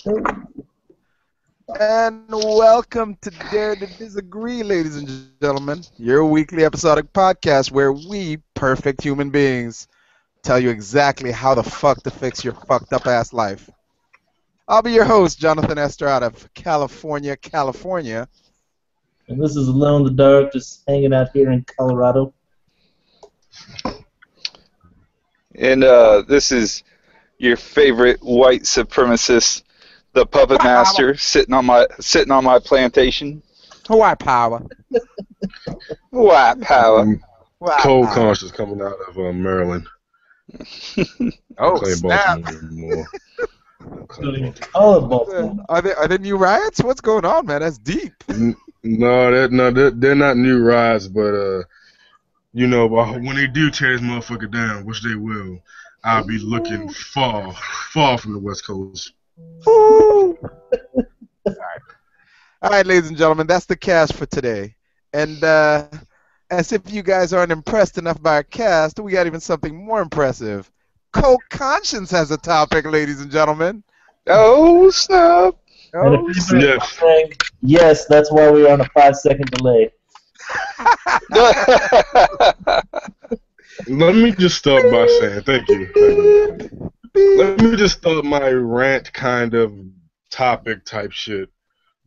And welcome to Dare to Disagree, ladies and gentlemen, your weekly episodic podcast where we, perfect human beings, tell you exactly how the fuck to fix your fucked up ass life. I'll be your host, Jonathan Esther, out of California, California. And this is Alone in the Dark, just hanging out here in Colorado. And this is your favorite white supremacist, the puppet master, sitting on my plantation. White power. White power. Cold conscious coming out of Maryland. Oh, Claim snap. Baltimore anymore. Are there new riots? What's going on, man? That's deep. No, they're not new riots, but when they do tear this motherfucker down, which they will, I'll be looking far from the West Coast. All right, ladies and gentlemen, that's the cast for today. And as if you guys aren't impressed enough by our cast, we got even something more impressive. Cold Conscience has a topic, ladies and gentlemen. Oh, snap. Oh, Yes. Yes, that's why we are on a 5-second delay. Let me just start by saying thank you. Let me just start my rant kind of topic type shit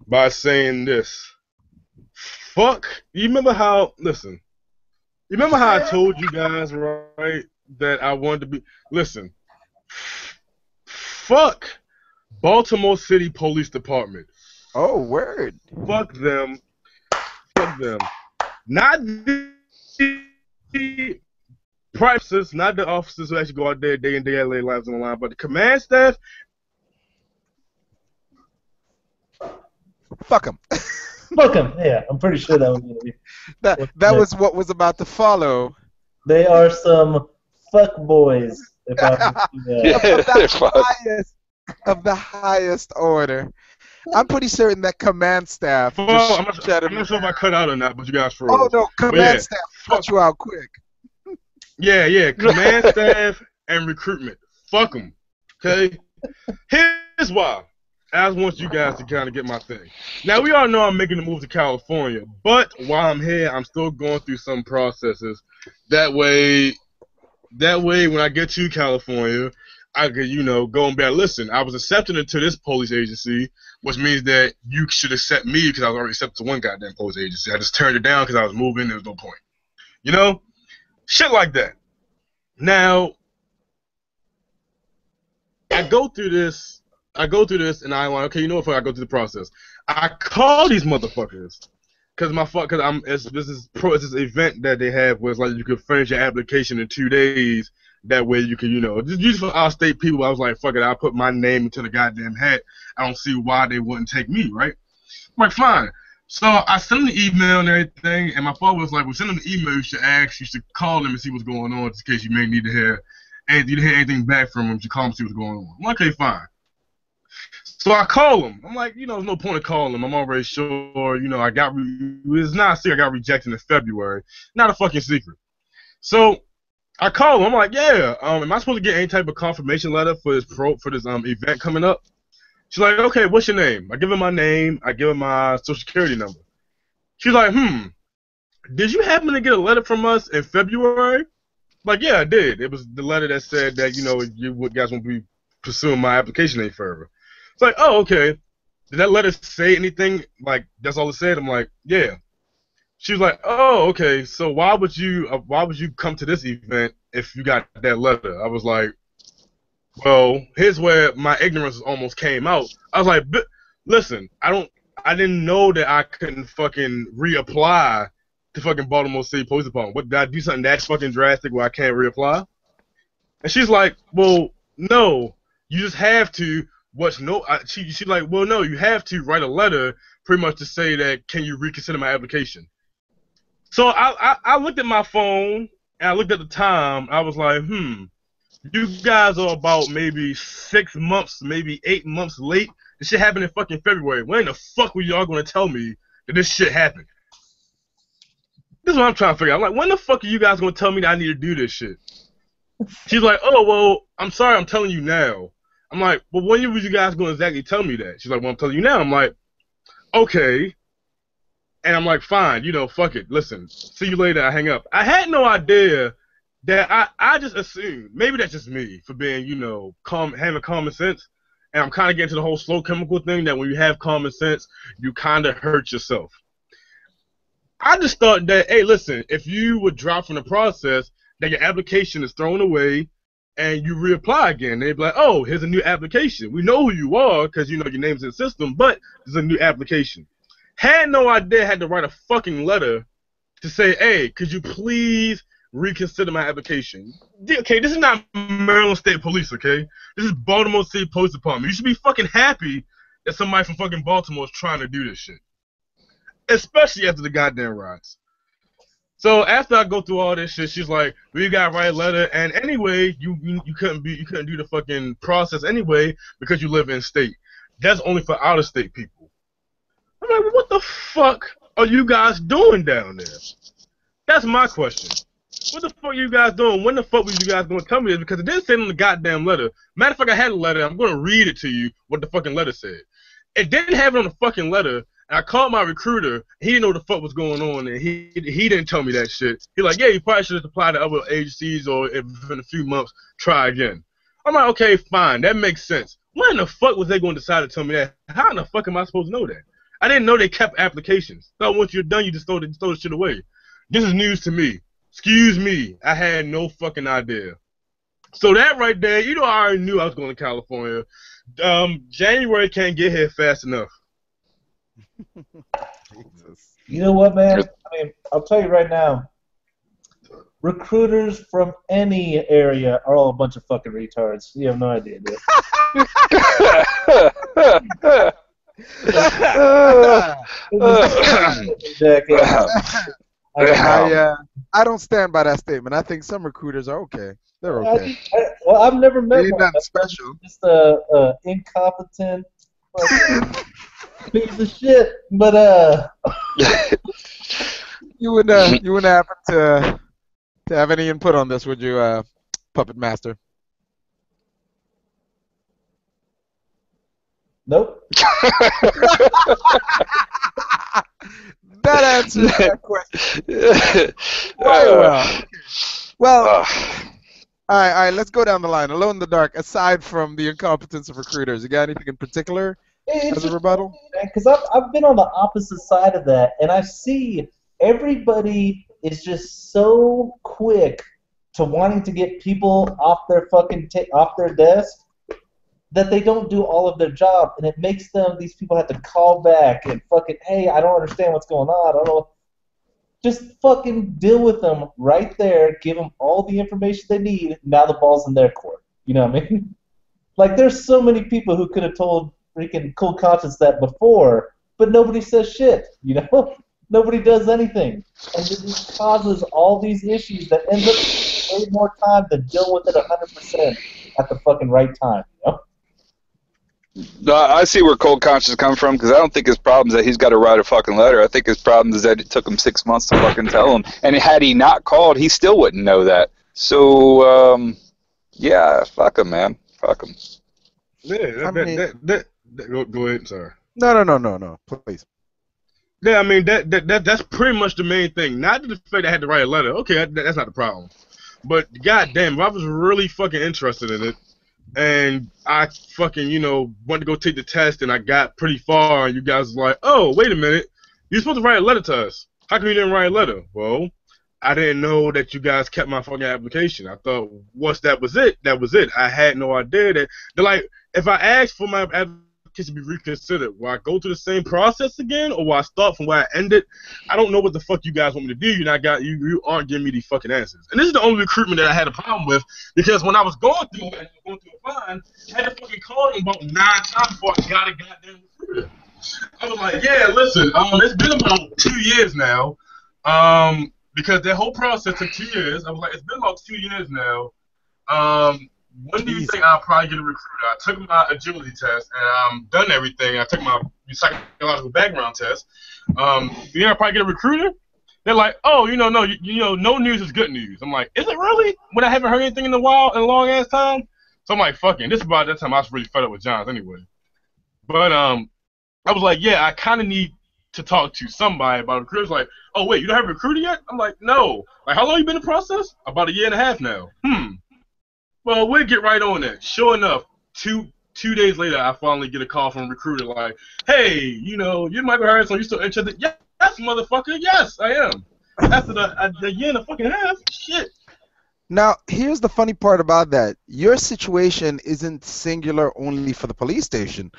by saying this. Fuck. You remember how I told you guys, right, that I wanted to be... Listen. Fuck Baltimore City Police Department. Oh, word. Fuck them. Not the officers, not the officers who actually go out there day in, day out, lay lives on the line, but the command staff. Fuck them. Fuck them. Yeah, I'm pretty sure that was going to be. That was what was about to follow. They are some fuck boys. If I Of the highest order. I'm pretty certain that command staff. I'm not sure if I cut out or not, but you guys froze. Oh no, command staff cut you out quick. Yeah, command staff and recruitment. Fuck them. Okay? Here's why. I just want you guys to kind of get my thing. Now, we all know I'm making the move to California, but while I'm here, I'm still going through some processes. That way, when I get to California, I could, go and be like, listen, I was accepted into this police agency, which means that you should accept me because I was already accepted to one goddamn police agency. I just turned it down because I was moving. There was no point. Shit like that. Now, I go through this, and I'm like, okay, you know what? I go through the process. I call these motherfuckers because it's this event that they have where it's like you can finish your application in 2 days. That way you can, just use for out-state people. I was like, fuck it, I'll put my name into the goddamn hat. I don't see why they wouldn't take me, right? I'm like, fine. So I sent them the email and everything, and my father was like, well, send them the email, you should call them and see what's going on, just in case you may need to hear, and you didn't hear anything back from them, you should call them and see what's going on. I'm like, okay, fine. So I call them. I'm like, there's no point in calling them. I'm already sure, it's not a secret, I got rejected in February. Not a fucking secret. So I call them. I'm like, yeah, am I supposed to get any type of confirmation letter for this event coming up? She's like, okay, what's your name? I give her my name. I give her my social security number. She's like, did you happen to get a letter from us in February? I'm like, yeah, I did. It was the letter that said that, you guys won't be pursuing my application any further. It's like, oh, okay. Did that letter say anything? Like, that's all it said? I'm like, yeah. She was like, oh, okay, so why would you come to this event if you got that letter? I was like, well, here's where my ignorance almost came out. I was like, listen, I didn't know that I couldn't fucking reapply to fucking Baltimore City Police Department. What, did I do something that fucking drastic where I can't reapply? And she's like, well, no, you just have to. She's like, well, no, you have to write a letter pretty much to say that, can you reconsider my application? So I looked at my phone, and I looked at the time. I was like, you guys are about maybe 6 months, maybe 8 months late. This shit happened in fucking February. When the fuck were y'all going to tell me that this shit happened? This is what I'm trying to figure out. I'm like, when the fuck are you guys going to tell me that I need to do this shit? She's like, oh, well, I'm sorry, I'm telling you now. I'm like, well, when was you guys going to exactly tell me that? She's like, well, I'm telling you now. I'm like, okay. And I'm like, fine, fuck it. Listen, see you later. I hang up. I had no idea that I just assumed, maybe that's just me for being, having common sense. And I'm kind of getting to the whole slow chemical thing that when you have common sense, you kind of hurt yourself. I just thought that, hey, listen, if you would drop from the process, that your application is thrown away and you reapply again, they'd be like, oh, here's a new application. We know who you are because, your name's in the system, but there's a new application. Had no idea I had to write a fucking letter to say, hey, could you please reconsider my application? Okay, this is not Maryland State Police, okay? This is Baltimore City Police Department. You should be fucking happy that somebody from fucking Baltimore is trying to do this shit. Especially after the goddamn riots. So after I go through all this shit, she's like, we gotta write a letter, and anyway, you couldn't do the fucking process anyway because you live in state. That's only for out of state people. I'm like, what the fuck are you guys doing down there? That's my question. What the fuck are you guys doing? When the fuck were you guys going to tell me this? Because it didn't say it on the goddamn letter. Matter of fact, I had a letter. I'm going to read it to you what the fucking letter said. It didn't have it on the fucking letter. And I called my recruiter. He didn't know what the fuck was going on, and he didn't tell me that shit. He's like, yeah, you probably should have applied to other agencies, or if in a few months, try again. I'm like, okay, fine. That makes sense. When the fuck was they going to decide to tell me that? How in the fuck am I supposed to know that? I didn't know they kept applications. So once you're done, you just throw the shit away. This is news to me. Excuse me. I had no fucking idea. So that right there, I already knew I was going to California. January can't get here fast enough. Jesus. You know what, man? I mean, I'll tell you right now. Recruiters from any area are all a bunch of fucking retards. You have no idea, dude. I don't stand by that statement. I think some recruiters are okay. They're okay. Well, I've never met Ain't one. nothing special. Just a incompetent piece of shit. But you wouldn't happen to have any input on this, would you, Puppet Master? Nope. That answers that question. Well, all right, let's go down the line. Alone in the dark, aside from the incompetence of recruiters, you got anything in particular as a rebuttal? Because I've been on the opposite side of that, and I see everybody is just so quick to wanting to get people off their fucking off their desk that they don't do all of their job, and it makes these people have to call back and fucking, hey, I don't understand what's going on. I don't know. Just fucking deal with them right there, give them all the information they need, now the ball's in their court. You know what I mean? Like, there's so many people who could have told freaking Cool Conscience that before, but nobody says shit, you know? Nobody does anything. And it just causes all these issues that end up way more time than deal with it 100% at the fucking right time, you know? No, I see where Cold Conscience comes from, because I don't think his problem is that he's got to write a fucking letter. I think his problem is that it took him 6 months to fucking tell him. And had he not called, he still wouldn't know that. So, yeah, fuck him, man. Fuck him. Yeah, go ahead, sorry. No, please. Yeah, I mean, that's pretty much the main thing. Not the fact that I had to write a letter. Okay, that's not the problem. But, goddamn, I was really fucking interested in it. And I fucking, wanted to go take the test, and I got pretty far, and you guys was like, oh, wait a minute, you're supposed to write a letter to us. How come you didn't write a letter? Well, I didn't know that you guys kept my fucking application. I thought once that was it, that was it. I had no idea that, they're like, if I asked for my application to be reconsidered, will I go through the same process again, or will I start from where I ended? I don't know what the fuck you guys want me to do. You aren't giving me the fucking answers. And this is the only recruitment that I had a problem with, because when I was going through it fine, I had to fucking call them about 9 times before I got a goddamn recruiter. I was like, yeah, listen, it's been about 2 years now, because that whole process took 2 years. I was like, it's been about 2 years now. When do you think I'll probably get a recruiter? I took my agility test, and I'm done everything. I took my psychological background test. You think I'll probably get a recruiter? They're like, oh, no, no news is good news. I'm like, is it really? When I haven't heard anything in a long ass time? So I'm like, fucking, this is about that time I was really fed up with Johns anyway. But I was like, yeah, I kind of need to talk to somebody about recruiters. Like, oh wait, you don't have a recruiter yet? I'm like, no. Like, how long you been in the process? About 1.5 years now. Well, we'll get right on that. Sure enough, two days later, I finally get a call from a recruiter like, hey, you Michael Harrison, you still interested? Yes, motherfucker, yes, I am. After the year and a fucking half, shit. Now, here's the funny part about that. Your situation isn't singular only for the police station.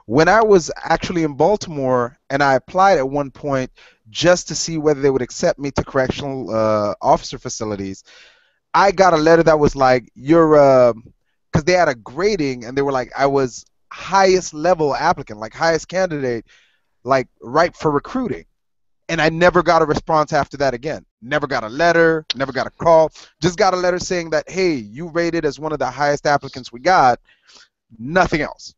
When I was actually in Baltimore, and I applied at one point just to see whether they would accept me to correctional officer facilities, I got a letter that was like, you're, because they had a grading, and they were like, I was highest level applicant, like highest candidate, like ripe for recruiting. And I never got a response after that again. Never got a letter, never got a call. Just got a letter saying that, hey, you rated as one of the highest applicants we got. Nothing else.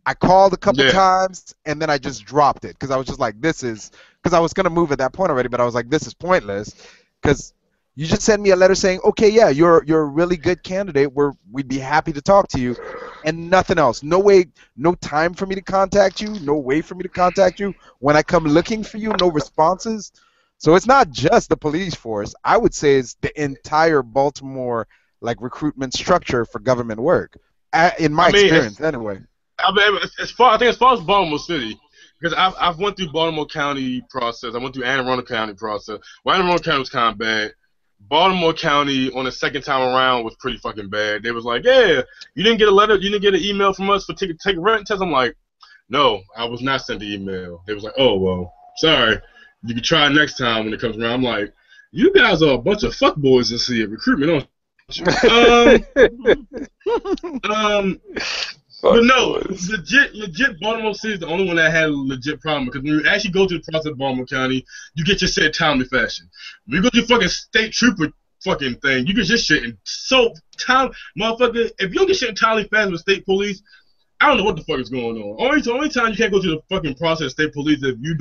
I called a couple times, and then I just dropped it because I was just like, because I was going to move at that point already, but I was like, this is pointless because you just sent me a letter saying, okay, yeah, you're a really good candidate. We'd be happy to talk to you, and nothing else. No way, no time for me to contact you, no way for me to contact you. When I come looking for you, no responses. So it's not just the police force. I would say it's the entire Baltimore recruitment structure for government work, in my experience anyway. I think as far as Baltimore City, because I've went through Baltimore County process. I went through Anne Arundel County process. Well, Anne Arundel County was kind of bad. Baltimore County on the second time around was pretty fucking bad. They was like, yeah, you didn't get a letter, you didn't get an email from us for take a rent test. I'm like, no, I was not sent the email. They was like, oh, well, sorry. You can try next time when it comes around. I'm like, you guys are a bunch of fuckboys this year, recruitment, don't you? But no, legit Baltimore City is the only one that had a legit problem because when you actually go through the process of Baltimore County, you get your shit timely fashion. When you go to fucking state trooper fucking thing, you get your shit in so time, motherfucker. If you don't get shit in timely fashion with state police, I don't know what the fuck is going on. Only time you can't go through the fucking process of state police if you're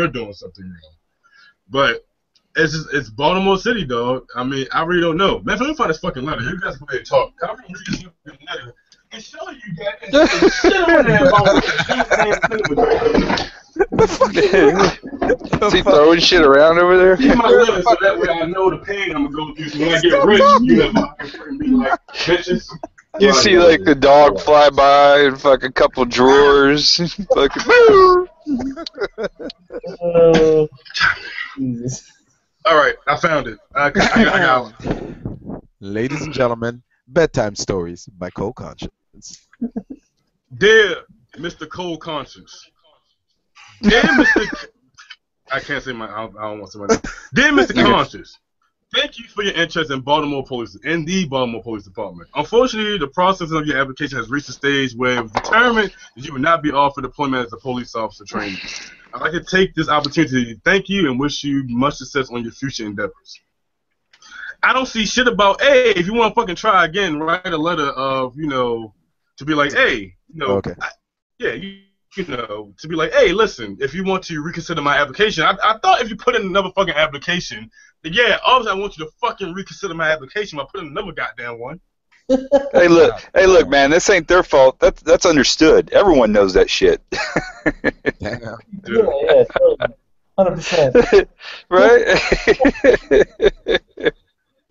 doing something wrong. But it's Baltimore City, dog. I mean, I really don't know. Man, let me find this fucking letter. You guys go ahead and talk. I'm gonna read this fucking letter. And show you that shit on there about the fuck is he throwing shit around over there? Keep my letter so that way I know the pain I'm gonna go through. So when I get rich, you know, I can be like bitches. You see like the dog fly by and fuck a couple drawers. Fucking Alright, I found it. I got one. Ladies and gentlemen, bedtime stories by Cold Conscience. Dear Mr. Cold Conscience. Dear Mr. I can't say I don't want to say my name. Dear Mr. Conscience, thank you for your interest in the Baltimore Police Department. Unfortunately, the process of your application has reached a stage where it was determined that you would not be offered deployment as a police officer training. I'd like to take this opportunity to thank you and wish you much success on your future endeavors. I don't see shit about, hey, if you want to fucking try again, write a letter of, to be like, hey, okay. To be like, hey, listen, if you want to reconsider my application, I thought if you put in another fucking application, then yeah, obviously I want you to fucking reconsider my application by putting another goddamn one. Hey, look, man, this ain't their fault. That's understood. Everyone knows that shit. Yeah, totally. 100%. Right?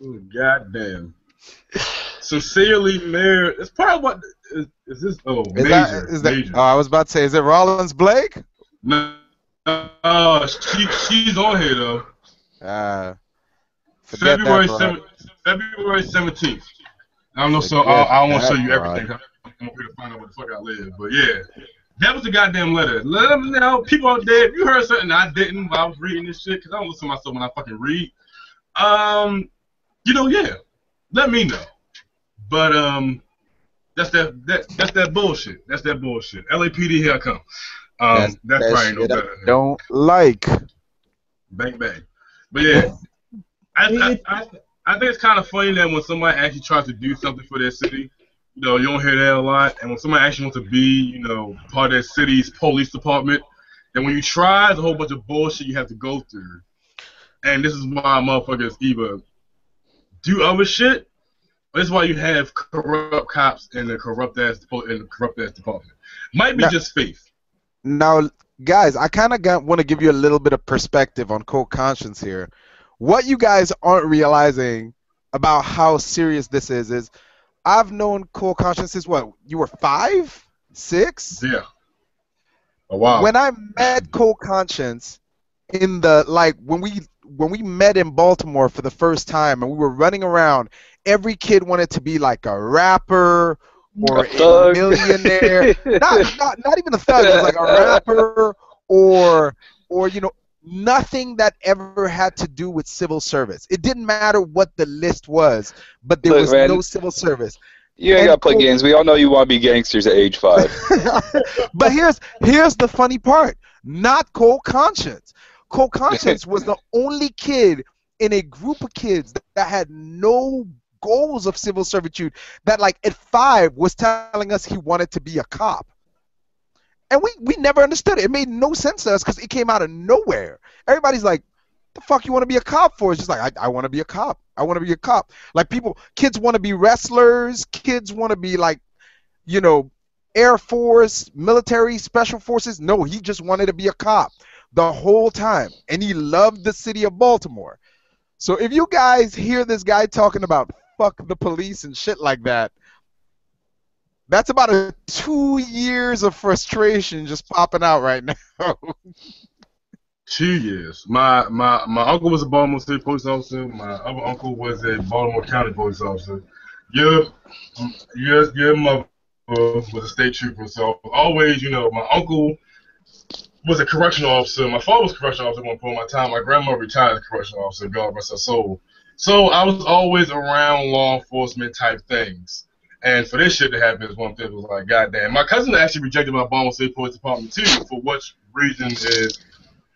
Ooh, goddamn. Sincerely, Mayor. It's probably what is this? Oh, Major. Major. Oh, I was about to say, is it Rollins Blake? No, she's on here though. February 17th. I don't know, so I don't want to show you everything. I'm here to find out where the fuck I live, but yeah, that was the goddamn letter. Let them know, people out there, if you heard something I didn't while I was reading this shit, because I don't listen to myself when I fucking read. Yeah, let me know. But that's that bullshit. That's that bullshit. LAPD, here I come. That's probably no better. Don't like. Bang bang. But yeah, I think it's kind of funny that when somebody actually tries to do something for their city, you don't hear that a lot. And when somebody actually wants to be, part of their city's police department, then when you try, there's a whole bunch of bullshit you have to go through. And this is why motherfuckers either do other shit That's why you have corrupt cops in the corrupt ass department. Might be just faith. Now, guys, I kind of want to give you a little bit of perspective on Cold Conscience here. What you guys aren't realizing about how serious this is I've known Cold Conscience since what? You were 5, 6? Yeah. Oh, wow. When I met Cold Conscience in the when we met in Baltimore for the first time and we were running around, every kid wanted to be like a rapper or a millionaire. not even a thug. It was like a rapper or nothing that ever had to do with civil service. It didn't matter what the list was, but there was no civil service. You ain't got to play games. We all know you want to be gangsters at age 5. But here's the funny part. Not Cold Conscience. Cold Conscience was the only kid in a group of kids that had no goals of civil servitude that like at 5 was telling us he wanted to be a cop. And we never understood it. It made no sense to us because it came out of nowhere. Everybody's like, the fuck you want to be a cop for? It's just like, I want to be a cop. I want to be a cop. Like kids want to be wrestlers. Kids want to be like, Air Force, military, special forces. No, he just wanted to be a cop the whole time. And he loved the city of Baltimore. So if you guys hear this guy talking about fuck the police and shit like that, that's about 2 years of frustration just popping out right now. 2 years. My uncle was a Baltimore City police officer. My other uncle was a Baltimore County police officer. Your mother was a state trooper. So always, my uncle was a correctional officer. My father was a correctional officer at one point in my time. My grandma retired as a correctional officer. God rest her soul. So I was always around law enforcement type things. And for this shit to happen is one thing. It was like, goddamn. My cousin actually rejected my Baltimore City Police Department too, for which reason is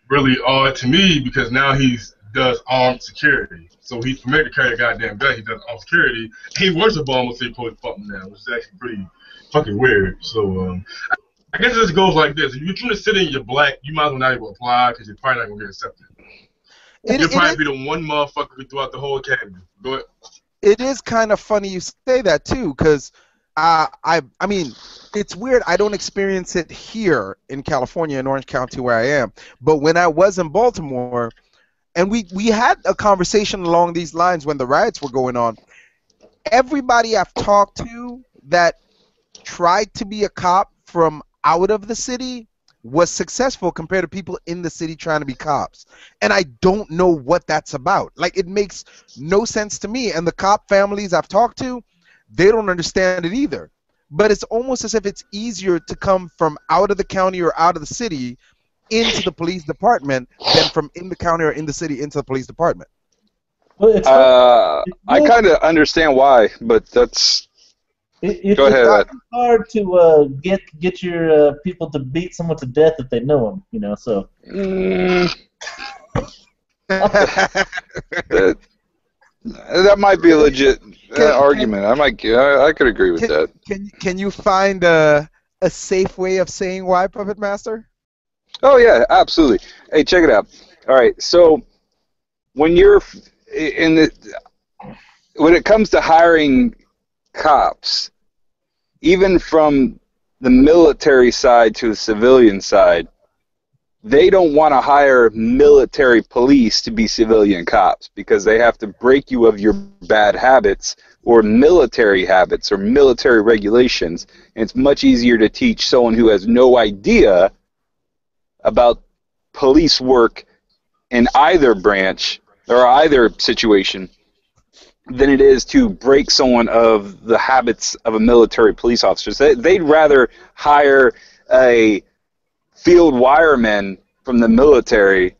really odd to me because now he does armed security. So he's permitted to carry a goddamn gun. He does armed security. He works at Baltimore City Police Department now, which is actually pretty fucking weird. So I guess it just goes like this: if you're trying to sit in, you're black, you might as well not even apply because you're probably not gonna get accepted. You'll probably be the one motherfucker throughout the whole academy. Go ahead. It is kind of funny you say that too, because I mean, it's weird. I don't experience it here in California, in Orange County, where I am. But when I was in Baltimore, and we had a conversation along these lines when the riots were going on. Everybody I've talked to that tried to be a cop from out of the city was successful compared to people in the city trying to be cops. And I don't know what that's about. Like, it makes no sense to me. And the cop families I've talked to, they don't understand it either. But it's almost as if it's easier to come from out of the county or out of the city into the police department than from in the county or in the city into the police department. I kind of understand why, but that's... Go ahead. It's hard to get your people to beat someone to death if they know them, so... That might be a legit argument. I could agree with that. Can you find a safe way of saying why, Puppet Master? Oh yeah, absolutely. Hey, check it out. All right, so when you're when it comes to hiring cops, even from the military side to the civilian side, they don't want to hire military police to be civilian cops because they have to break you of your bad habits or military habits or military regulations. And it's much easier to teach someone who has no idea about police work in either branch or either situation than it is to break someone of the habits of a military police officer. So they'd rather hire a field wireman from the military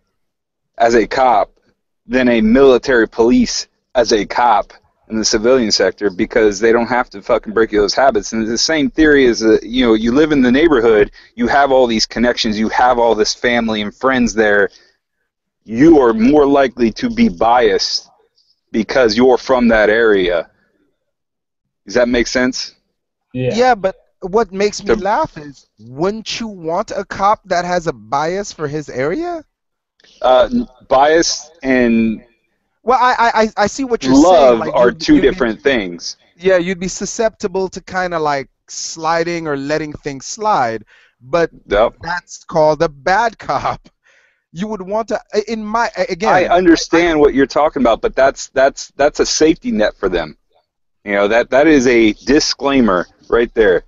as a cop than a military police as a cop in the civilian sector because they don't have to fucking break those habits. And the same theory is that, you live in the neighborhood, you have all these connections, you have all this family and friends there, you are more likely to be biased because you're from that area. Does that make sense? Yeah, but what makes me laugh is, wouldn't you want a cop that has a bias for his area? Bias and well, I see what you're love saying. Like, are two different things. Yeah, you'd be susceptible to kind of like sliding or letting things slide, but Yep. that's called a bad cop. You would want to, in my, I again, understand what you're talking about, but that's a safety net for them. You know, that is a disclaimer right there.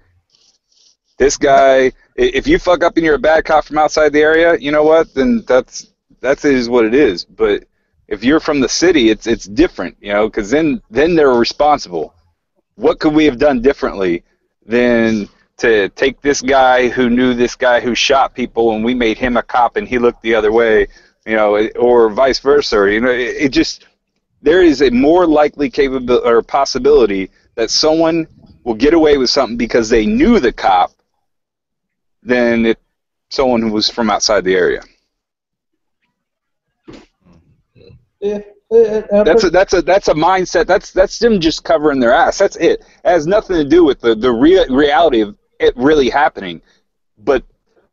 This guy, if you fuck up and you're a bad cop from outside the area, you know what? Then that is what it is. But if you're from the city, it's different, you know, because then they're responsible. What could we have done differently than to take this guy who knew this guy who shot people and we made him a cop and he looked the other way, you know, or vice versa? You know, it just, there is a more likely capability or possibility that someone will get away with something because they knew the cop than someone who was from outside the area. That's a mindset. That's them just covering their ass. That's it. It has nothing to do with the reality of it really happening. But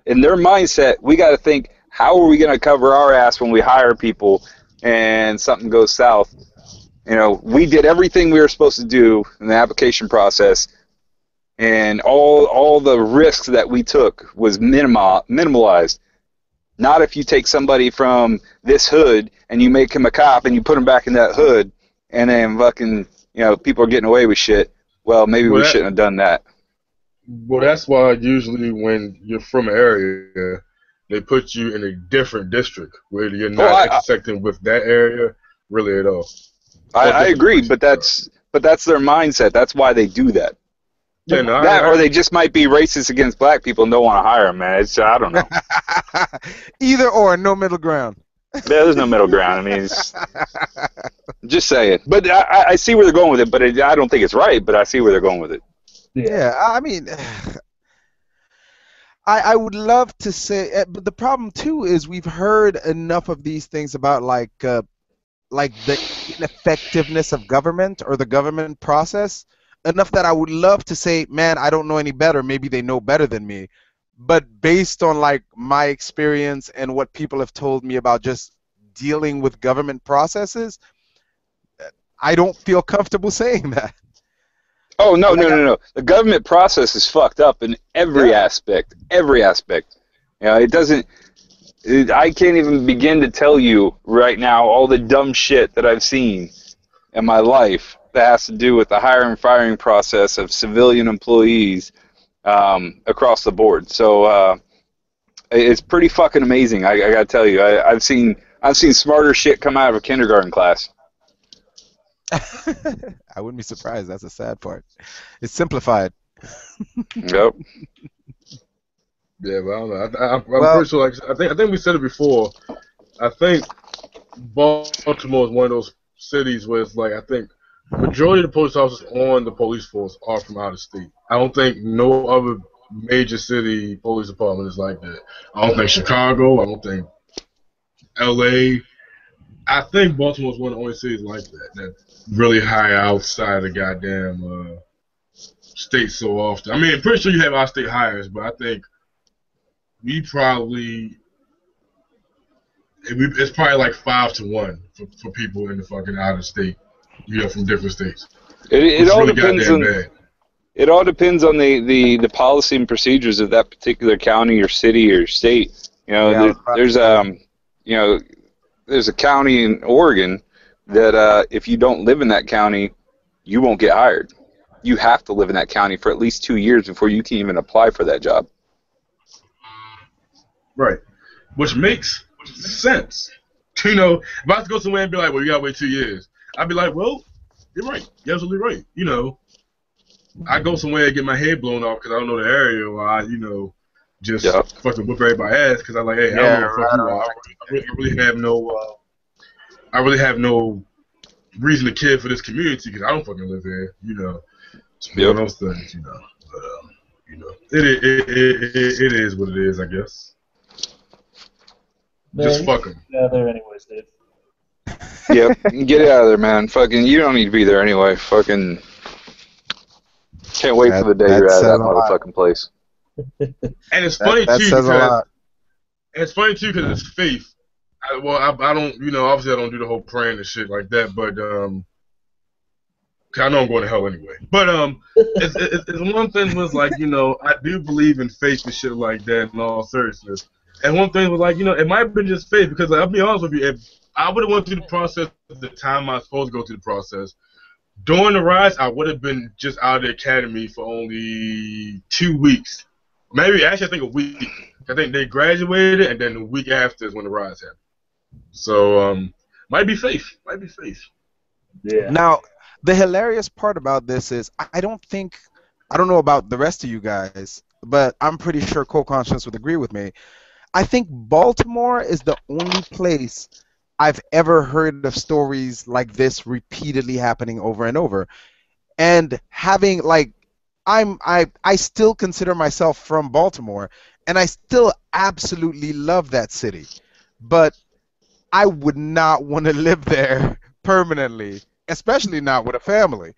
in their mindset, we got to think, how are we going to cover our ass when we hire people and something goes south? You know, we did everything we were supposed to do in the application process, and all the risks that we took was minimalized. Not if you take somebody from this hood and you make him a cop and you put him back in that hood, and then fucking, you know, people are getting away with shit. Well, maybe we shouldn't have done that. Well, that's why usually when you're from an area, they put you in a different district where you're not intersecting with that area really at all. I agree, but that's their mindset. That's why they do that. Yeah, no, or they just might be racist against black people and don't want to hire them, man. I don't know. Either or, no middle ground. Yeah, there's no middle ground. I mean, just say it. But I see where they're going with it, but I don't think it's right, but I see where they're going with it. Yeah, I mean, I would love to say, but the problem too is we've heard enough of these things about like the ineffectiveness of government or the government process, enough that I would love to say, man, I don't know any better. Maybe they know better than me. But based on like my experience and what people have told me about just dealing with government processes, I don't feel comfortable saying that. Oh, no. The government process is fucked up in every aspect. Every aspect. You know, it doesn't... I can't even begin to tell you right now all the dumb shit that I've seen in my life that has to do with the hiring and firing process of civilian employees across the board. So it's pretty fucking amazing. I gotta tell you, I've seen smarter shit come out of a kindergarten class. I wouldn't be surprised. That's the sad part. It's simplified. Yep. Yeah, but I don't know. I'm pretty sure. Like I think we said it before. I think Baltimore is one of those cities where it's like, I think majority of the police officers on the police force are from out of state. I don't think no other major city police department is like that. I don't think Chicago. I don't think L.A. I think Baltimore is one of the only cities like that really high outside the goddamn state so often. I mean, I'm pretty sure you have out-state hires, but I think we probably it's probably like 5-1 for people in the fucking out of state, you know, from different states. It all really depends on bad. It all depends on the policy and procedures of that particular county or city or state. You know, there's a county in Oregon that if you don't live in that county, you won't get hired. You have to live in that county for at least 2 years before you can even apply for that job. Right, which makes sense. You know, if I was to go somewhere and be like, well, you gotta wait 2 years, I'd be like, well, you're right. You're absolutely right. You know, I go somewhere and get my head blown off because I don't know the area, or I, you know, just fucking whip everybody's ass because I'm like, hey, I don't know what the fuck you are. I really have no reason to care for this community because I don't fucking live here. You know, it's one of those things. You know, but you know, it is what it is, I guess. Man, just fuck them. Get out of there anyways, dude. Yep, get out of there, man. Fucking, you don't need to be there anyway. Fucking, can't wait for the day you're out of that motherfucking place. And it's funny too because it's faith. I don't, you know, obviously I don't do the whole praying and shit like that, but 'Cause I know I'm going to hell anyway. But it's one thing was like, you know, I do believe in faith and shit like that in all seriousness. And one thing was like, you know, it might have been just faith because like, I'll be honest with you, if I would have went through the process at the time I was supposed to go through the process, during the rise, I would have been just out of the academy for only 2 weeks. Maybe, actually, I think a week. I think they graduated, and then the week after is when the rise happened. So, might be faith. Might be faith. Yeah. Now, the hilarious part about this is I don't know about the rest of you guys, but I'm pretty sure Cold Conscience would agree with me. I think Baltimore is the only place I've ever heard of stories like this repeatedly happening over and over. And having like I still consider myself from Baltimore, and I still absolutely love that city. But I would not want to live there permanently, especially not with a family.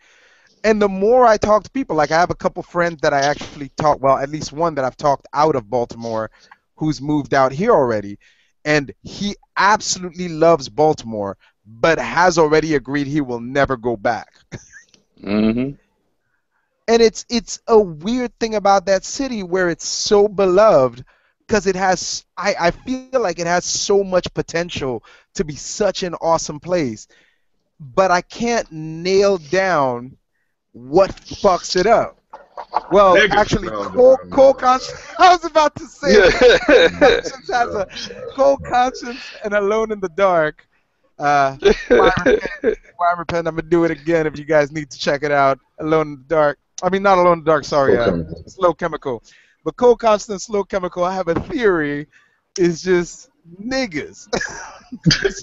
And the more I talk to people, like I have a couple friends that I actually talk, well, at least one that I've talked out of Baltimore who's moved out here already, and he absolutely loves Baltimore, but has already agreed he will never go back. Mm-hmm. And it's a weird thing about that city where it's so beloved because it has, I feel like it has so much potential to be such an awesome place, but I can't nail down what fucks it up. Well, Niggas. actually, No. Cold Conscience, I was about to say Cold Conscience has a Cold Conscience and Alone in the Dark. Why Repent, I'm going to do it again if you guys need to check it out. Alone in the Dark. I mean, not Alone in the Dark, sorry. Slow Chemical. But Cold Conscience and Slow Chemical, I have a theory, is just niggas.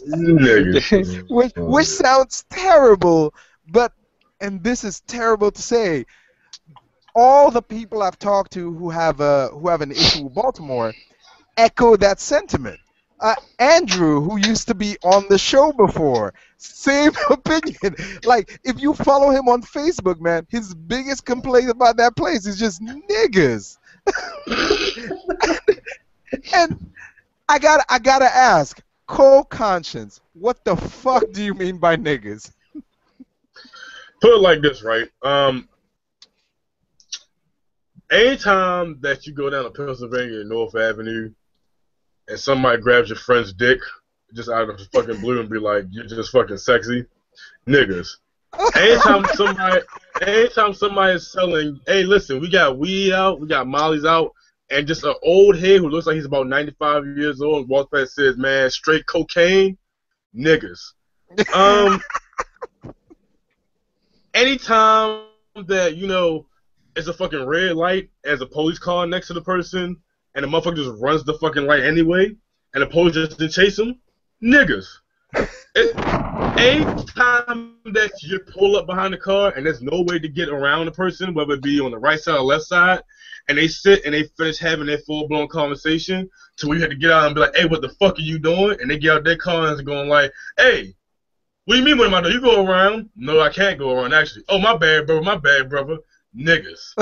Niggas. which sounds terrible, but, and this is terrible to say, all the people I've talked to who have an issue with Baltimore echo that sentiment. Andrew, who used to be on the show before, same opinion. Like, if you follow him on Facebook, man, his biggest complaint about that place is just niggas. And I gotta ask, Cold Conscience, what the fuck do you mean by niggas? Put it like this, right? Anytime that you go down to Pennsylvania North Avenue and somebody grabs your friend's dick just out of the fucking blue and be like, you're just fucking sexy, niggas. Anytime somebody is selling, hey, listen, we got weed out, we got mollies out, and just an old head who looks like he's about 95 years old walks past and says, man, straight cocaine, niggas. Anytime that, you know, it's a fucking red light as a police car next to the person, and the motherfucker just runs the fucking light anyway, and the police just didn't chase him, niggas. Any time that you pull up behind the car and there's no way to get around the person, whether it be on the right side or left side, and they sit and they finish having their full-blown conversation to where you have to get out and be like, hey, what the fuck are you doing? And they get out their car and going like, hey, what do you mean what am I doing? You go around? No, I can't go around, actually. Oh, my bad, brother. Niggas.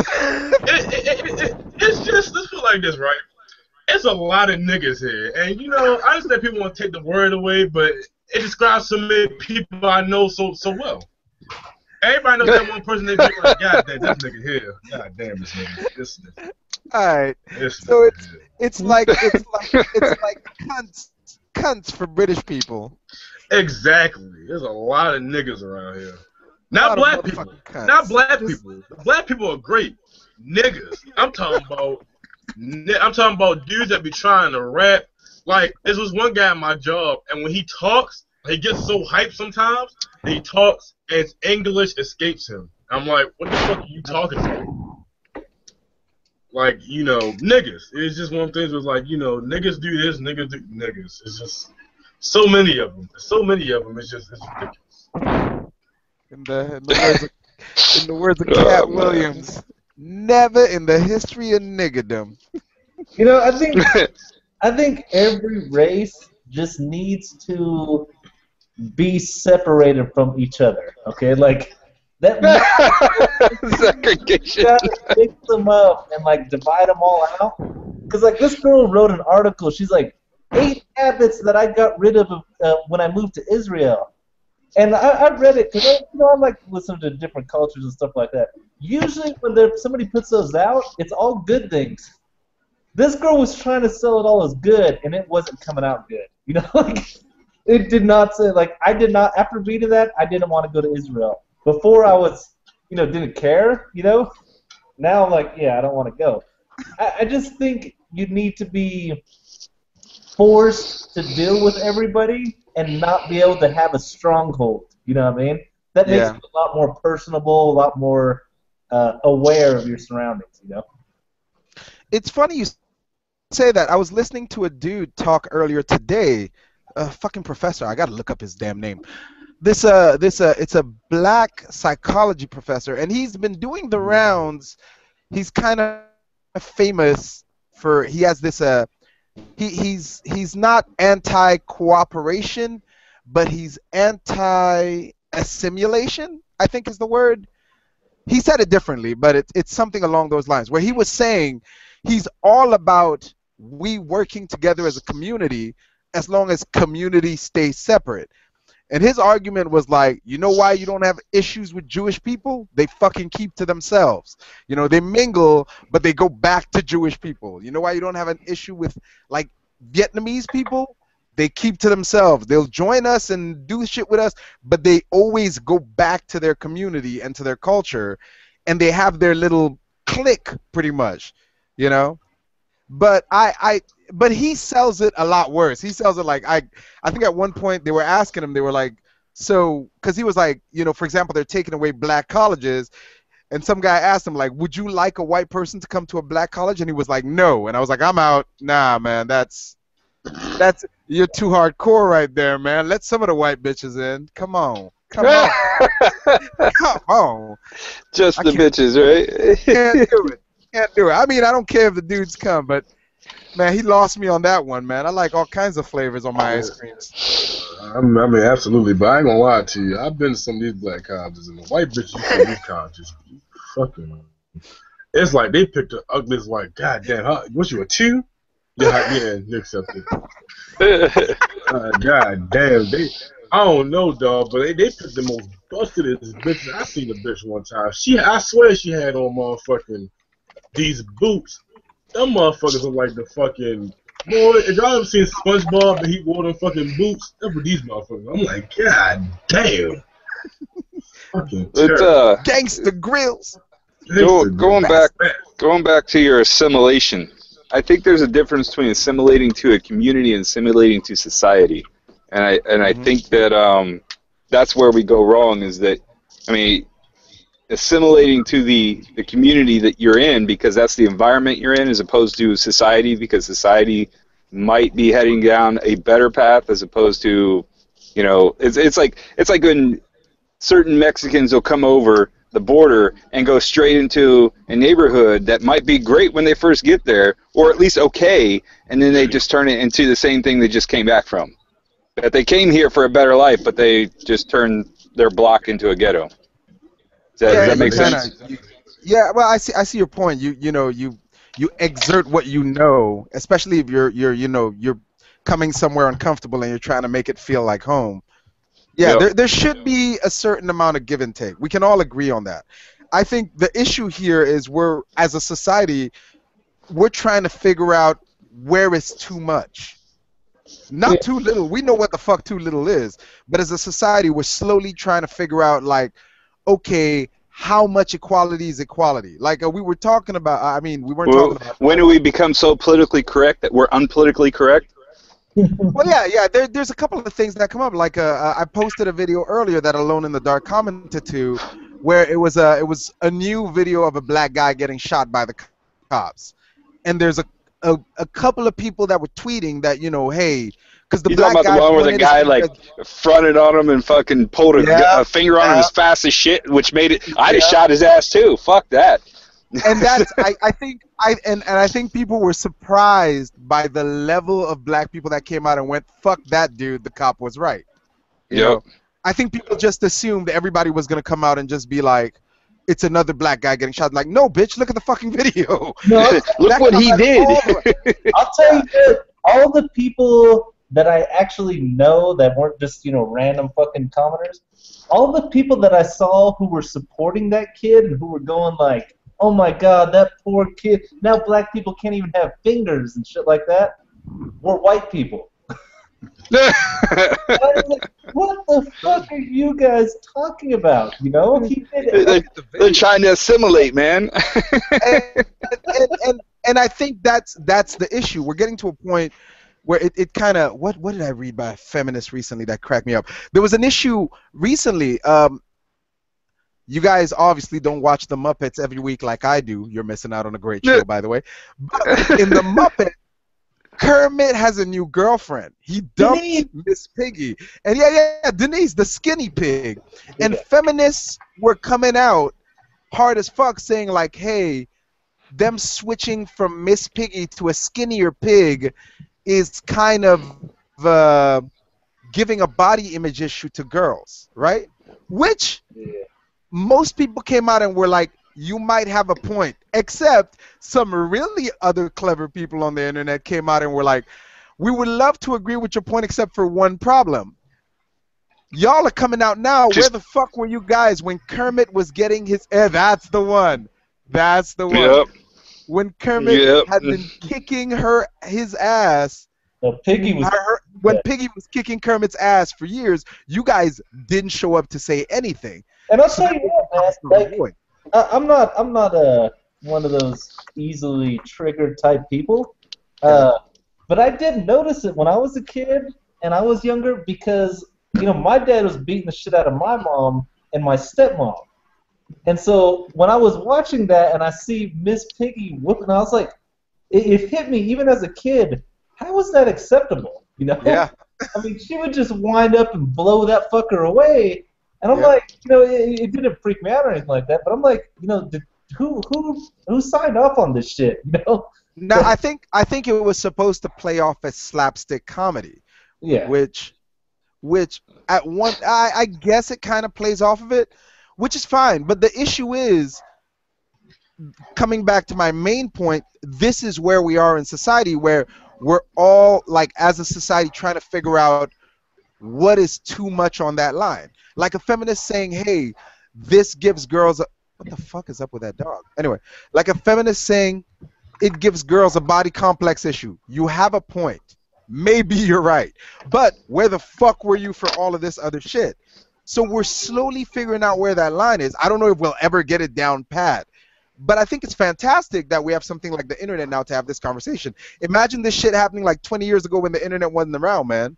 It's just, let's put it like this, right? It's a lot of niggas here. And, you know, I understand people want to take the word away, but it describes so many people I know so well. Everybody knows that one person they be like, God damn, this nigga here. God damn, this nigga. Alright. So it's like cunts for British people. Exactly. There's a lot of niggas around here. Not black people. Not black people. Black people are great. Niggas. I'm talking about dudes that be trying to rap. Like, this was one guy at my job, and when he talks, he gets so hyped sometimes, and he talks, and English escapes him. I'm like, what the fuck are you talking about? Like, you know, niggas. It's just one of the things was like, you know, niggas do this, niggas do niggas. It's just so many of them. It's ridiculous. In the words of Cat Williams, never in the history of niggerdom. You know, I think every race just needs to be separated from each other. Okay, like that. Segregation. You gotta mix them up and like divide them all out. Because like this girl wrote an article. She's like 8 habits that I got rid of when I moved to Israel. And I read it because I like to listen to different cultures and stuff like that. Usually when somebody puts those out, it's all good things. This girl was trying to sell it all as good, and it wasn't coming out good. You know, like it did not say like I did not. After reading that, I didn't want to go to Israel. Before I was, didn't care. Now I'm like, yeah, I don't want to go. I just think you need to be forced to deal with everybody and not be able to have a stronghold. You know what I mean? That makes you a lot more personable, a lot more aware of your surroundings. It's funny you say that. I was listening to a dude talk earlier today, a fucking professor. I gotta look up his damn name. It's a black psychology professor, and he's been doing the rounds. He's kind of famous for he has this he's not anti-cooperation, but he's anti-assimilation, I think is the word. He said it differently, but it's something along those lines, where he was saying he's all about we working together as a community as long as community stays separate. And his argument was like, you know why you don't have issues with Jewish people? They fucking keep to themselves. They mingle, but they go back to Jewish people. You know why you don't have an issue with, like, Vietnamese people? They keep to themselves. They'll join us and do shit with us, but they always go back to their community and to their culture, and they have their little clique, pretty much, But but he sells it a lot worse. He sells it like I think at one point they were asking him, they were like, so, because he was like, for example, they're taking away black colleges, and some guy asked him like, would you like a white person to come to a black college? And he was like, no. And I was like, I'm out. Nah, man, that's you're too hardcore right there, man. Let some of the white bitches in. Come on. Come on. Just the bitches, right? Can't do it. I mean, I don't care if the dudes come, but man, he lost me on that one, man. I like all kinds of flavors on my ice creams. I mean, absolutely, but I ain't gonna lie to you. I've been to some of these black colleges, and the white bitches from these colleges, fucking, it's like they picked the ugliest, like, goddamn, what you, a 2? Yeah, accept it. Goddamn, I don't know, dog, but they picked the most bustedest bitches. I seen a bitch one time. I swear she had on motherfucking these boots. Them motherfuckers are like the fucking boy. If y'all ever seen SpongeBob and he wore them fucking boots, that's what these motherfuckers. I'm like, god damn. Fucking it's gangster grills. Going back to your assimilation. I think there's a difference between assimilating to a community and assimilating to society, and I think that that's where we go wrong. Is that, I mean, assimilating to the community that you're in because that's the environment you're in, as opposed to society because society might be heading down a better path, as opposed to, it's like when certain Mexicans will come over the border and go straight into a neighborhood that might be great when they first get there, or at least okay, and then they just turn it into the same thing they just came back from. That they came here for a better life, but they just turned their block into a ghetto. Does that make sense? Yeah, well, I see your point. You exert what you know, especially if you're coming somewhere uncomfortable and you're trying to make it feel like home. Yeah, Yep. there should be a certain amount of give and take. We can all agree on that. I think the issue here is as a society, we're trying to figure out where it's too much. Not too little. We know what the fuck too little is. But as a society, we're slowly trying to figure out, like, okay, how much equality is equality? Like we were talking about, we weren't talking about... When do we become so politically correct that we're unpolitically correct? Well, yeah. There's a couple of things that come up. Like I posted a video earlier that Alone in the Dark commented to, where it was a new video of a black guy getting shot by the cops, and there's a couple of people that were tweeting that, hey, because the black guy... the one where the guy fronted on him and fucking pulled a finger on him as fast as shit, which made it... I'd have shot his ass too. Fuck that. And that's I think people were surprised by the level of black people that came out and went, fuck that dude, the cop was right. You know? I think people just assumed everybody was going to come out and just be like, it's another black guy getting shot. Like, no, bitch, look at the fucking video. No, look what he did. I'll tell you this, all the people that I actually know that weren't just, random fucking commenters, all the people that I saw who were supporting that kid and who were going like, oh my god, that poor kid, now black people can't even have fingers and shit like that, were white people. I was like, what the fuck are you guys talking about? He did They're trying to assimilate, man. and I think that's the issue. We're getting to a point where it kind of what did I read by a feminist recently that cracked me up? There was an issue recently. You guys obviously don't watch the Muppets every week like I do. You're missing out on a great show, by the way. But in the Muppet, Kermit has a new girlfriend. He dumped Miss Piggy. And yeah, Denise, the skinny pig. And feminists were coming out hard as fuck saying like, hey, them switching from Miss Piggy to a skinnier pig is kind of giving a body image issue to girls, right? Which most people came out and were like, you might have a point, except some really other clever people on the internet came out and were like, we would love to agree with your point except for one problem. Y'all are coming out now. Where the fuck were you guys when Kermit was getting his... that's the one. That's the one. Yep. When Kermit had been kicking his ass... No, Piggy was... when Piggy was kicking Kermit's ass for years, you guys didn't show up to say anything. And I'll tell you what, man, I'm not one of those easily triggered type people, but I did notice it when I was a kid and I was younger because my dad was beating the shit out of my mom and my stepmom, and so when I was watching that and I see Miss Piggy whooping, I was like, it hit me even as a kid. How was that acceptable? Yeah. I mean, she would just wind up and blow that fucker away. And I'm like, it didn't freak me out or anything like that, but I'm like, who signed off on this shit, No, I think it was supposed to play off as slapstick comedy. Yeah. Which at one, I guess it kind of plays off of it, which is fine. But the issue is, coming back to my main point, this is where we are in society, where we're all, like, as a society, trying to figure out what is too much on that line. Like a feminist saying, hey, this gives girls a... What the fuck is up with that dog? Anyway, like a feminist saying it gives girls a body complex issue. You have a point. Maybe you're right. But where the fuck were you for all of this other shit? So we're slowly figuring out where that line is. I don't know if we'll ever get it down pat. But I think it's fantastic that we have something like the internet now to have this conversation. Imagine this shit happening like 20 years ago when the internet wasn't around, man.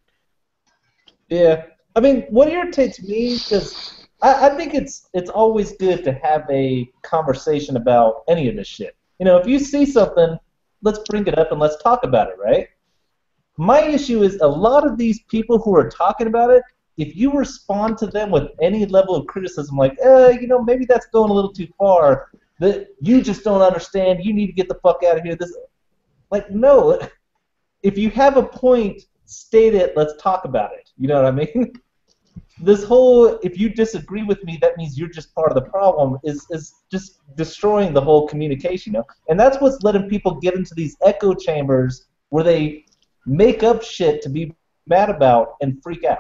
Yeah. I mean, what irritates me, because I think it's always good to have a conversation about any of this shit. If you see something, let's bring it up and let's talk about it, right? My issue is a lot of these people who are talking about it, if you respond to them with any level of criticism, like, maybe that's going a little too far, that you just don't understand, you need to get the fuck out of here. No. If you have a point, state it, let's talk about it. You know what I mean? This whole, if you disagree with me, that means you're just part of the problem, is just destroying the whole communication. And that's what's letting people get into these echo chambers where they make up shit to be mad about and freak out.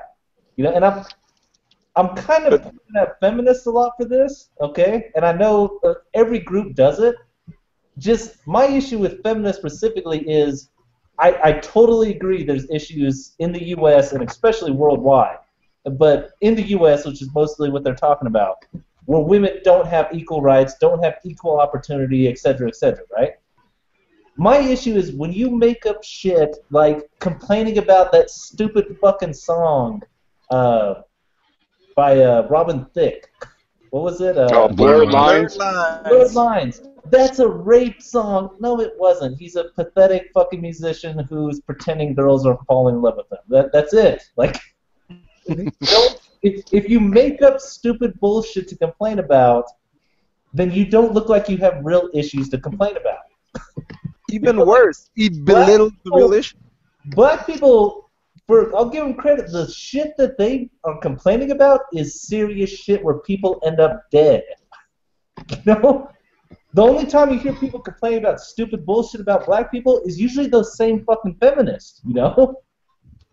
And I'm kind of pointing at feminists a lot for this, okay? And I know every group does it. Just my issue with feminists specifically is I totally agree there's issues in the U.S. and especially worldwide. But in the U.S., which is mostly what they're talking about, where women don't have equal rights, don't have equal opportunity, et cetera, right? My issue is when you make up shit like complaining about that stupid fucking song by Robin Thicke. What was it? Blurred Lines. Blurred Lines. That's a rape song. No, it wasn't. He's a pathetic fucking musician who's pretending girls are falling in love with him. That's it. Like, if you make up stupid bullshit to complain about, then you don't look like you have real issues to complain about. Even worse, he belittled the real issue. Black people, I'll give them credit, the shit that they are complaining about is serious shit where people end up dead. The only time you hear people complain about stupid bullshit about black people is usually those same fucking feminists,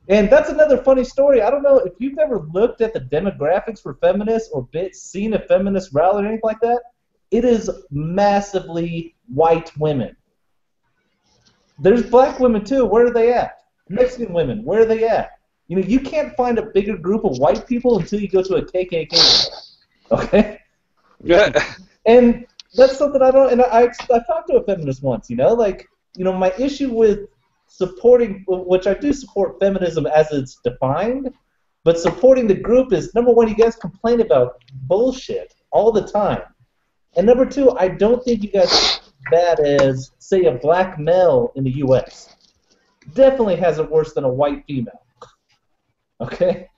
And that's another funny story. I don't know if you've ever looked at the demographics for feminists or seen a feminist rally or anything like that. It is massively white women. There's black women too. Where are they at? Mexican women. Where are they at? You know, you can't find a bigger group of white people until you go to a KKK. Okay. Yeah. And that's something I don't. And I talked to a feminist once. You know, like, you know, my issue with supporting, which I do support feminism as it's defined, but supporting the group is, number one, you guys complain about bullshit all the time. And number two, I don't think you guys are as bad as, say, a black male in the U.S. Definitely has it worse than a white female. Okay?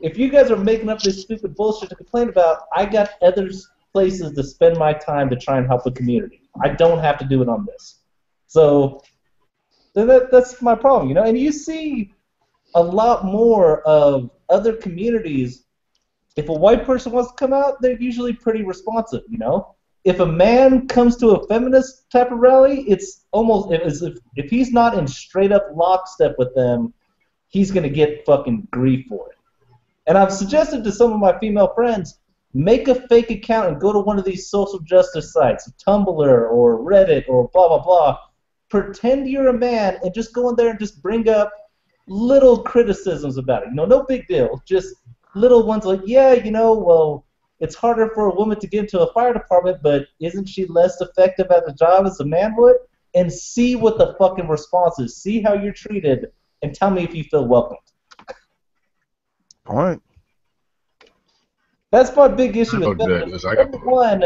If you guys are making up this stupid bullshit to complain about, I got other places to spend my time to try and help the community. I don't have to do it on this. So that's my problem, you know? And you see a lot more of other communities. If a white person wants to come out, they're usually pretty responsive, you know? If a man comes to a feminist type of rally, it's almost as if he's not in straight up lockstep with them, he's going to get fucking grief for it. And I've suggested to some of my female friends, make a fake account and go to one of these social justice sites, Tumblr or Reddit or blah, blah, blah. Pretend you're a man and just go in there and just bring up little criticisms about it. You know, no big deal. Just little ones like, yeah, you know, well, it's harder for a woman to get into a fire department, but isn't she less effective at the job as a man would? And see what the fucking response is. See how you're treated, and tell me if you feel welcomed. Point. That's my big issue with that. feminism. Number one,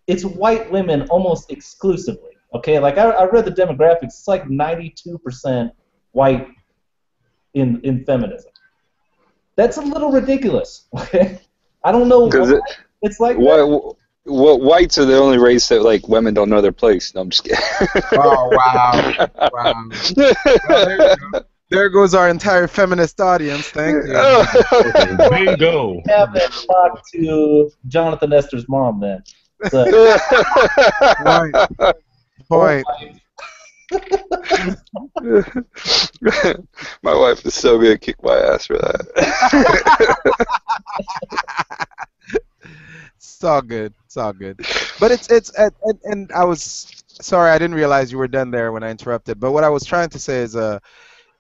it's white women almost exclusively. Okay, like I read the demographics. It's like 92% white in feminism. That's a little ridiculous. Okay, I don't know why it's like that. What whites are the only race that like women don't know their place? No, I'm just kidding. Oh wow! Wow. Well, there goes our entire feminist audience. Thank you. Bingo. I haven't talked to Jonathan Esther's mom then. So, Point. My wife is so gonna kick my ass for that. It's all good. It's all good. But it's and I was sorry, I didn't realize you were done there when I interrupted. But what I was trying to say is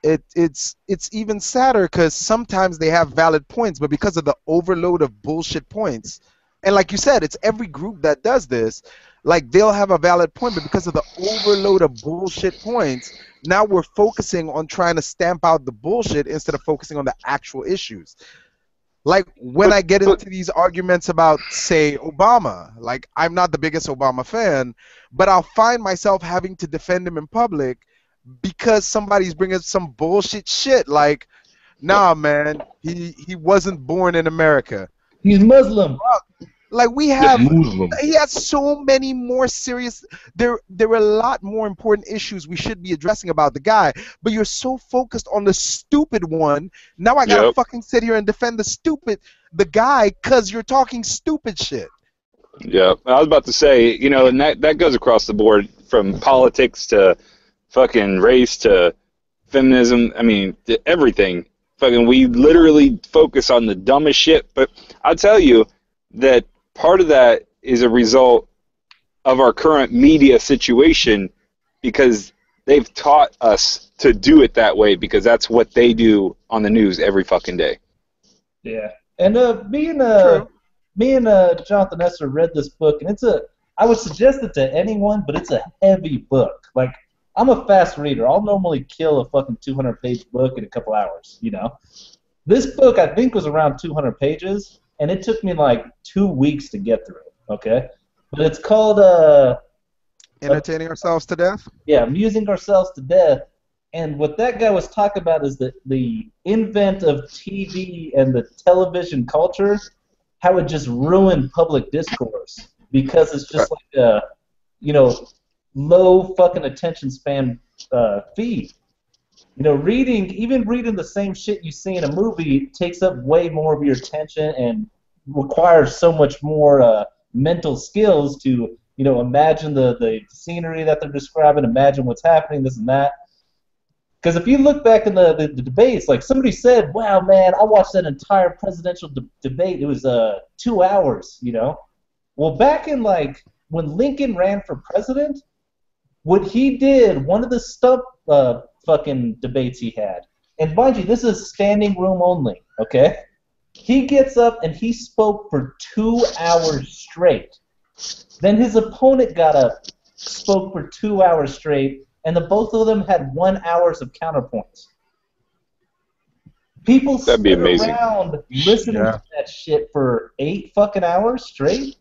it's even sadder because sometimes they have valid points, but because of the overload of bullshit points, and like you said, it's every group that does this. Like, they'll have a valid point, but because of the overload of bullshit points, now we're focusing on trying to stamp out the bullshit instead of focusing on the actual issues. Like, when I get into these arguments about, say, Obama, like, I'm not the biggest Obama fan, but I'll find myself having to defend him in public because somebody's bringing some bullshit shit. Like, nah, man, he wasn't born in America. He's Muslim. Like, we have, he has so many more serious, there are a lot more important issues we should be addressing about the guy, but you're so focused on the stupid one, now I gotta fucking sit here and defend the guy because you're talking stupid shit. Yeah, I was about to say, you know, and that goes across the board from politics to fucking race to feminism, I mean, to everything. Fucking, we literally focus on the dumbest shit, but I'll tell you that part of that is a result of our current media situation because they've taught us to do it that way because that's what they do on the news every fucking day. Yeah, and me and Jonathan Esther read this book, and I would suggest it to anyone, but it's a heavy book. Like, I'm a fast reader. I'll normally kill a fucking 200-page book in a couple hours, you know. This book, I think, was around 200 pages. And it took me like 2 weeks to get through it, okay? But it's called Entertaining Ourselves to Death? Yeah, Amusing Ourselves to Death. And what that guy was talking about is the invent of TV and the television culture, how it just ruined public discourse because it's just like a, you know, low fucking attention span feed. You know, even reading the same shit you see in a movie takes up way more of your attention and requires so much more mental skills to, you know, imagine the scenery that they're describing, imagine what's happening, this and that. Because if you look back in the debates, like somebody said, wow, man, I watched that entire presidential debate. It was 2 hours, you know? Well, back in, like, when Lincoln ran for president, what he did, one of the stump fucking debates he had, and mind you, this is standing room only, okay? He gets up and he spoke for 2 hours straight. Then his opponent got up, spoke for 2 hours straight, and the both of them had 1 hour of counterpoints. People That'd be sit amazing. around listening to that shit for 8 fucking hours straight,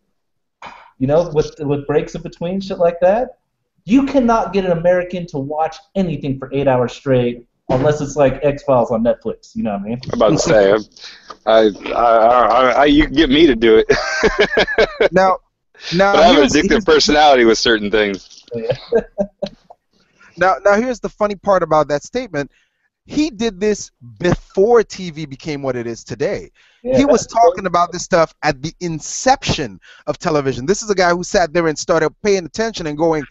you know, with breaks in between, shit like that. You cannot get an American to watch anything for 8 hours straight unless it's like X-Files on Netflix. You know what I mean? I'm about to say, you can get me to do it. Now, but I have an addictive personality with certain things. Now, here's the funny part about that statement. He did this before TV became what it is today. Yeah, he was talking about this stuff at the inception of television. This is a guy who sat there and started paying attention and going,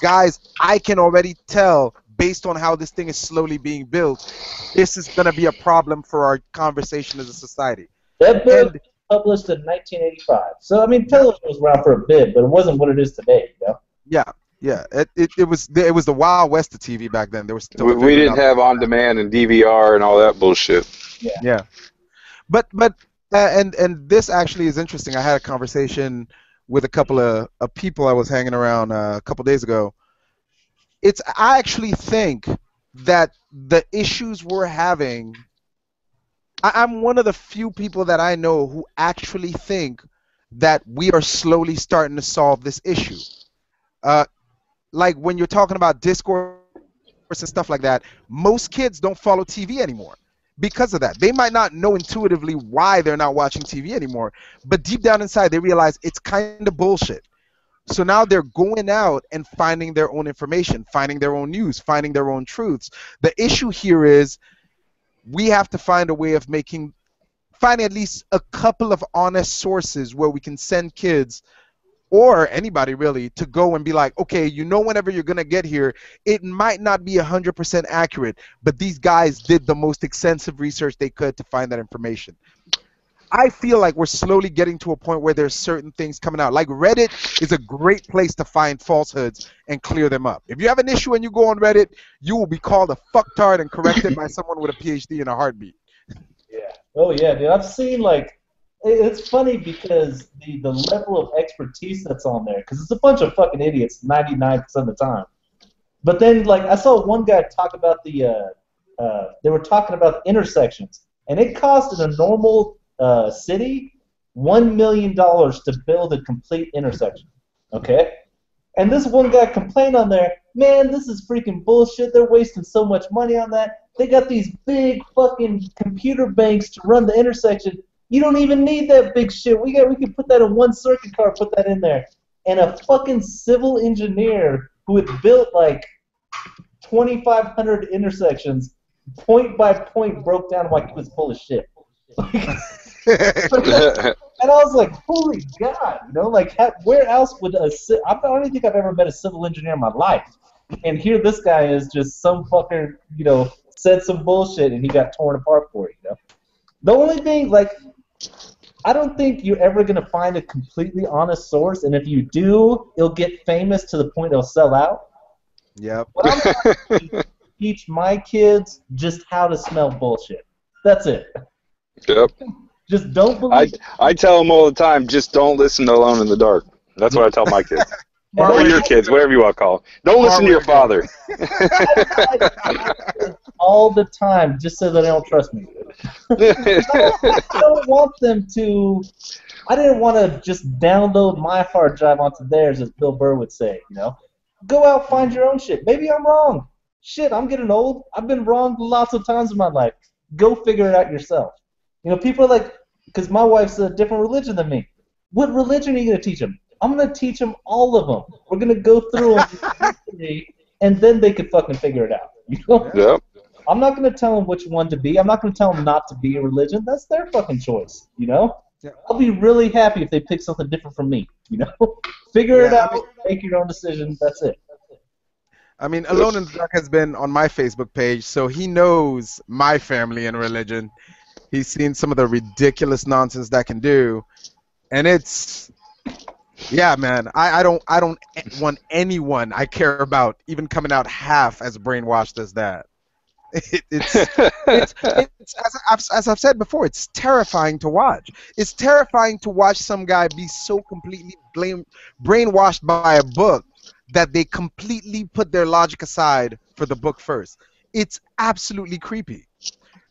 guys, I can already tell based on how this thing is slowly being built, this is going to be a problem for our conversation as a society. That book published in 1985. So, I mean, television was around for a bit, but it wasn't what it is today, you know? Yeah. Yeah, it was the Wild West of TV back then. There was still we didn't have on demand and DVR and all that bullshit. Yeah. But and this actually is interesting. I had a conversation with a couple of people I was hanging around a couple days ago. I actually think that the issues we're having, I'm one of the few people that I know who actually think that we are slowly starting to solve this issue. Like when you're talking about discourse and stuff like that, most kids don't follow TV anymore because of that. They might not know intuitively why they're not watching TV anymore, but deep down inside they realize it's kind of bullshit. So now they're going out and finding their own information, finding their own news, finding their own truths. The issue here is we have to find a way of finding at least a couple of honest sources where we can send kids or anybody really to go and be like, okay, you know, whenever you're going to get here, it might not be 100% accurate, but these guys did the most extensive research they could to find that information. I feel like we're slowly getting to a point where there's certain things coming out. Like Reddit is a great place to find falsehoods and clear them up. If you have an issue and you go on Reddit, you will be called a fucktard and corrected by someone with a PhD in a heartbeat. Yeah. Oh, yeah, dude. I've seen, like, it's funny because the level of expertise that's on there, because it's a bunch of fucking idiots 99% of the time. But then, like, I saw one guy talk about they were talking about intersections, and it cost in a normal city $1 million to build a complete intersection. Okay? And this one guy complained on there, man, this is freaking bullshit. They're wasting so much money on that. They got these big fucking computer banks to run the intersection. You don't even need that big shit. We can put that in one circuit card, put that in there. And a fucking civil engineer who had built like 2,500 intersections, point by point, broke down why he was full of shit. And I was like, holy God, you know, like, where else would I don't think I've ever met a civil engineer in my life. And here this guy is just some fucker, you know, said some bullshit and he got torn apart for it, you know. The only thing, like, I don't think you're ever going to find a completely honest source, and if you do, it'll get famous to the point it'll sell out. Yep. What I'm trying to do is teach my kids just how to smell bullshit. That's it. Yep. Just don't believe. I tell them all the time, just don't listen to Alone in the Dark. That's what I tell my kids. Or your kids, whatever you want to call them. Don't listen to your father. All the time, just so that they don't trust me. I don't want them to. I didn't want to just download my hard drive onto theirs, as Bill Burr would say. You know, go out, find your own shit. Maybe I'm wrong. Shit, I'm getting old. I've been wrong lots of times in my life. Go figure it out yourself. You know, people are like, because my wife's a different religion than me. What religion are you going to teach them? I'm going to teach them all of them. We're going to go through them, and then they can fucking figure it out. You know? Yep. I'm not going to tell them which one to be. I'm not going to tell them not to be a religion. That's their fucking choice, you know? Yeah. I'll be really happy if they pick something different from me, you know? Figure it out, make your own decision, that's it. I mean, Alone in the Dark has been on my Facebook page, so he knows my family and religion. He's seen some of the ridiculous nonsense that can do, and it's yeah, man. I don't want anyone I care about even coming out half as brainwashed as that. It's as I've said before, it's terrifying to watch. It's terrifying to watch some guy be so completely brainwashed by a book that they completely put their logic aside for the book first. It's absolutely creepy.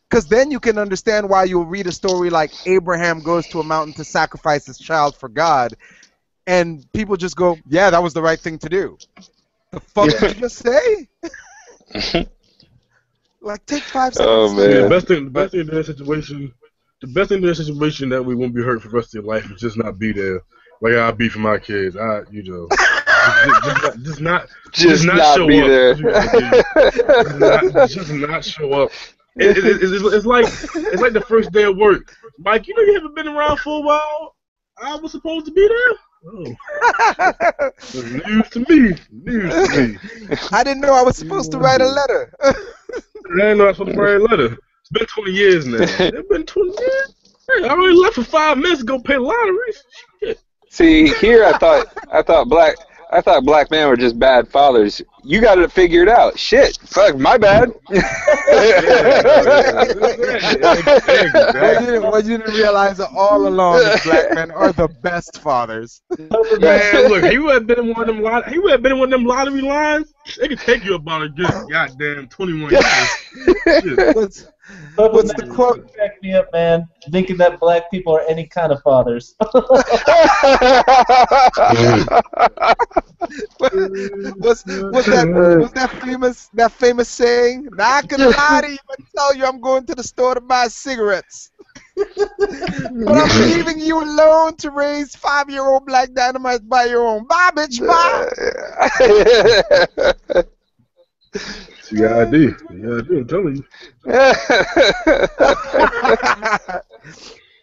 Because then you can understand why you'll read a story like Abraham goes to a mountain to sacrifice his child for God, and people just go, yeah, that was the right thing to do. The fuck did you just say? Like, take 5 seconds. Oh, man. The best thing in that situation that we won't be hurt for the rest of your life is just not be there. Like I'll be for my kids. Just not show be up. there. Just not show up. It's like the first day of work. Mike, you know you haven't been around for a while. I was supposed to be there. Oh. News to me. I didn't know I was supposed to write a letter. I didn't know I was supposed to write a letter. It's been 20 years now. It's been 20 years. I already left for 5 minutes to go pay the lottery. Shit. See, here I thought black men were just bad fathers. You got to figure it out. Shit, fuck, my bad. What you didn't realize that all along is black men are the best fathers. Man, look, he would have been in one of them lottery lines. It could take you about a good goddamn 21 years. Shit. What's the quote? Crack me up, man. Thinking that black people are any kind of fathers. What's that famous saying? Not gonna lie to you and tell you I'm going to the store to buy cigarettes. But I'm leaving you alone to raise 5-year-old black dynamite by your own. Bye, bitch, bye. Yeah, I do. I'm telling you.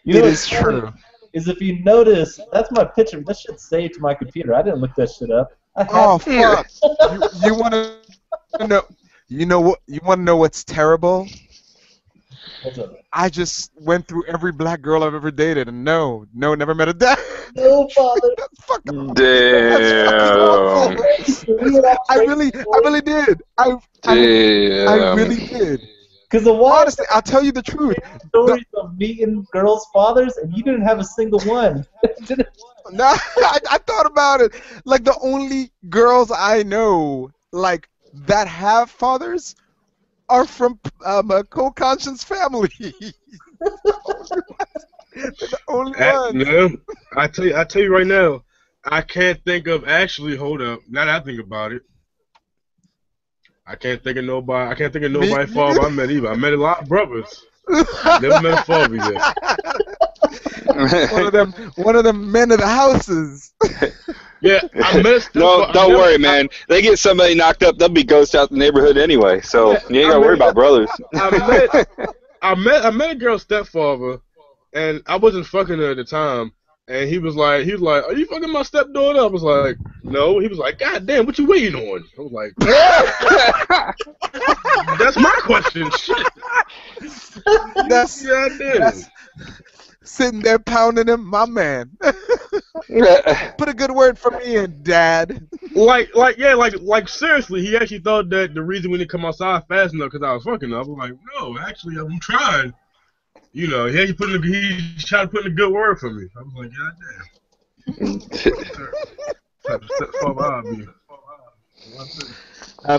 It is true. Is if you notice, that's my picture. That shit's saved to my computer. I didn't look that shit up. Oh fuck! You want to know? You know what? You want to know what's terrible? What's up? I just went through every black girl I've ever dated, and no, never met a dad. No, father. That's fucking. Damn. That's fucking awful. I really did. I really did. Because the one Honestly, I'll tell you the truth. stories of meeting girls' fathers, and you didn't have a single one. No, I thought about it. Like the only girls I know, like that have fathers, are from a co-conscience family. They're the only ones. No, I tell you right now, I can't think of hold up. Now that I think about it, I can't think of nobody father I met either. I met a lot of brothers. Never met a father yet. One of them men of the houses. Yeah, I met. Don't worry, man. They get somebody knocked up, they'll be ghosts out the neighborhood anyway. So you ain't gotta worry about brothers. I met a girl's stepfather, and I wasn't fucking her at the time. And he was like, "Are you fucking my stepdaughter?" I was like, "No." He was like, "God damn, what you waiting on?" I was like, "That's my question." Shit. That's sitting there pounding him, my man. Put a good word for me in, Dad. Like seriously, he actually thought that the reason we didn't come outside fast enough because I was fucking up. I was like, no, actually, I'm trying. You know, he tried to put in a good word for me. I was like, God damn. I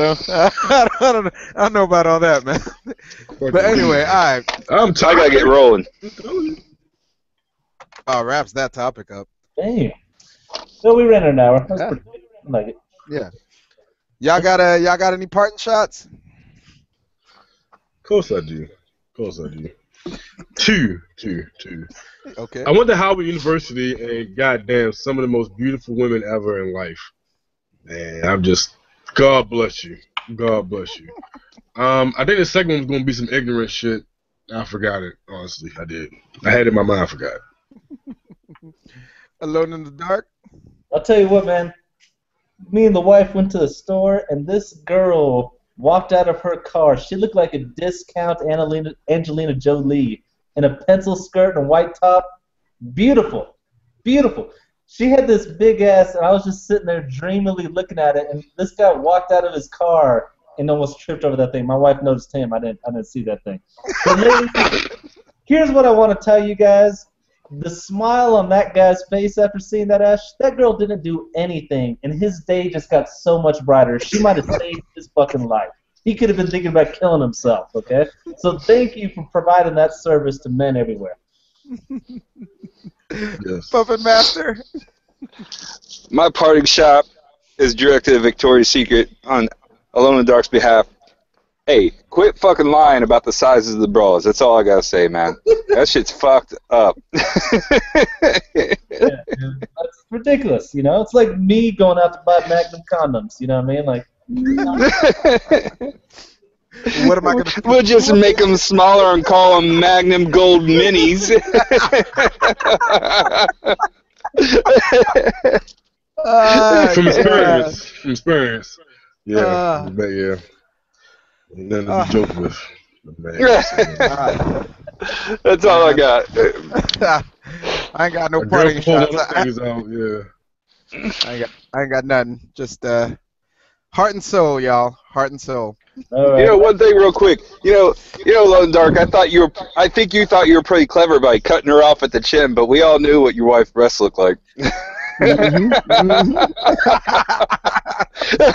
don't know about all that, man. But anyway, all right. I gotta get rolling. Wraps that topic up. Damn. No, we ran an hour. That's pretty good. I like it. Yeah. Y'all got any parting shots? Of course I do. Two. Okay. I went to Howard University, and goddamn, some of the most beautiful women ever in life. And I'm just, God bless you. God bless you. I think the second one was gonna be some ignorant shit. I forgot it. Honestly, I did. I had it in my mind. I forgot it. Alone in the Dark. I'll tell you what, man. me and the wife went to the store, and this girl walked out of her car. She looked like a discount Angelina Jolie in a pencil skirt and a white top. Beautiful. Beautiful. She had this big ass, and I was just sitting there dreamily looking at it, and this guy walked out of his car and almost tripped over that thing. My wife noticed him. I didn't see that thing. But ladies, here's what I want to tell you guys. The smile on that guy's face after seeing that ash, that girl didn't do anything, and his day just got so much brighter. She might have saved his fucking life. He could have been thinking about killing himself, okay? So thank you for providing that service to men everywhere. Yes. Puppet Master. My parting shot is directed at Victoria's Secret on Alone in the Dark's behalf. Hey, quit fucking lying about the sizes of the bras. That's all I gotta say, man. That shit's fucked up. Yeah, dude. That's ridiculous, you know? It's like me going out to buy Magnum condoms, you know what I mean? Like, What am I gonna? We'll just make them smaller and call them Magnum Gold Minis. From yeah. experience. From experience. Yeah. But yeah. Ain't nothing to be joking with. Man. That's all I got. I ain't got no A girl parting pulled shots. those things out, yeah. I ain't got nothing. Just heart and soul, y'all. Heart and soul. all right. You know, one thing real quick. You know, Lone Dark. I think you thought you were pretty clever by cutting her off at the chin, but we all knew what your wife's breasts looked like. I love that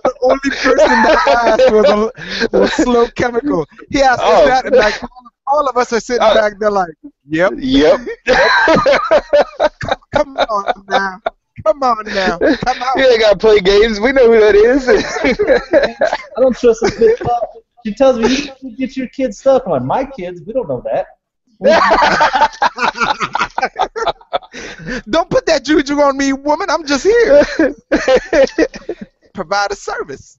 the only person that asked was Slow Chemical. He asked us that, and like all of us are sitting back there like, yep. Yep. Come on now. Come on now. Come on. You ain't gotta play games. We know who that is. I don't trust this bitch. She tells me, you can get your kids stuff. I'm like, my kids? We don't know that. Don't put that juju on me, woman. I'm just here. Provide a service.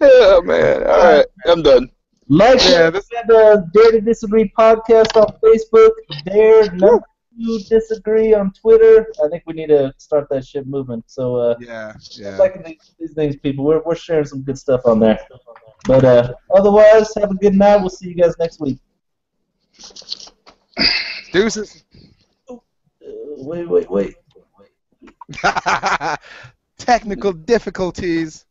Oh man. All right, I'm done. Like the Dare to Disagree podcast on Facebook. Dare not to disagree on Twitter. I think we need to start that shit moving. So Yeah. like these things, people. We're sharing some good stuff on there. But otherwise, have a good night. We'll see you guys next week. Deuces. Wait. Technical difficulties.